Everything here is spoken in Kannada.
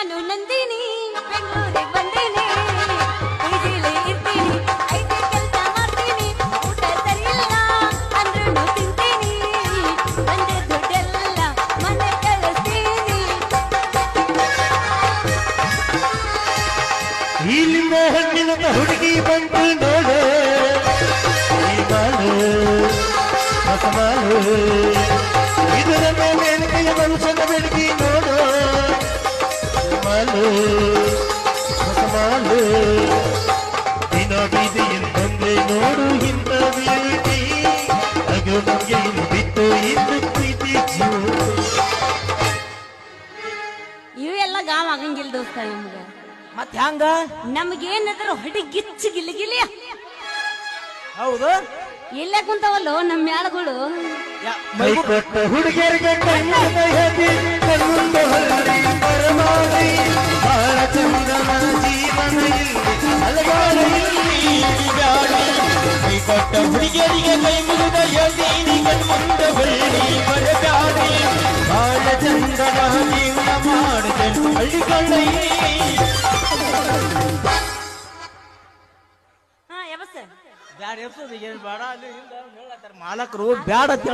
ನಾನು ನಂದಿನಿ ಬೆಂಗಳೂರಿಗೆ ಬಂದೀನಿ ಈಜಿಲಿ ಇರ್ತೀನಿ ಐಟಿ ಕೆಲಸ ಮಾಡ್ತೀನಿ ಊಟ ಸರಿಯಿಲ್ಲ ಅಂದ್ರೂ ತಿಂತೀನಿ ಬಂದೆ ದುಡ್ಡೆಲ್ಲ ಮನೆ ಕಳಿಸ್ತೀನಿ ಇಲ್ಲಿಂದ ಹಣ್ಣಿನ ಹುಡುಗಿ ಬಂತು ನೋಡು ಮಸಮಾಲು ಇದು ನನ್ನ ಮೇಲ್ಕೆಯ ಮನುಷ್ಯನ ಬೆಳಗಿ ನೋಡು ಮಾಲು ಮಸಮಾಲು ದಿನ ಬೀದಿಯಲ್ಲಿ ಬಂದ್ರೆ ನೋಡು ಹಿಂದ ಬೀದಿ ಅಗೋ ನಮ್ಗೆ ಇನ್ನು ಬಿತ್ತು ಇನ್ನು ಪ್ರೀತಿ ಜೀವ ಇವೆಲ್ಲ ಗಾವ್ ಆಗಂಗಿಲ್ಲ ದೋಸ್ತ ನಮ್ಗ ಮತ್ ಹ್ಯಾಂಗ ನಮ್ಗೇನಾದ್ರೂ ಹೊಡಿ ಗಿಚ್ಚು ಗಿಲಿಗಿಲಿಯ ಹೌದು ಇಲ್ಲೇ ಕುಂತವಲ್ಲೋ ನಮ್ಮ ಮ್ಯಾಳಗಳು ಕೊಟ್ಟ ಹುಡುಗಿಯರಿಗೆ ಕಣ್ಣದ ಹೆದಿ ಕಣ್ಣುಂದ ಹೊರಡಿ ಪರಮಾಡಿ ಬಾಳ ಚಂದನ ಜೀವನ ಇಲ್ಲಿ ಅಲಗಾರ ಇಲ್ಲಿ ಕೈ ಕೊಟ್ಟ ಹುಡುಗಿಯರಿಗೆ ಕೈ ಮುಗಿದ ಹೆದಿ ಕಣ್ಣುಂದ ಹೊರಡಿ ಬರಗಾಡಿ ಬಾಳ ಚಂದನ ಜೀವನ ಮಾಡಿದೆ ಹಳ್ಳಿಗಳ ಬ್ಯಾಡ ಎಪ್ಸೋದು ಏನು ಬೇಡ ಅಲ್ಲಿ ಮಾಲಕರು ಬ್ಯಾಡ ಅಂತ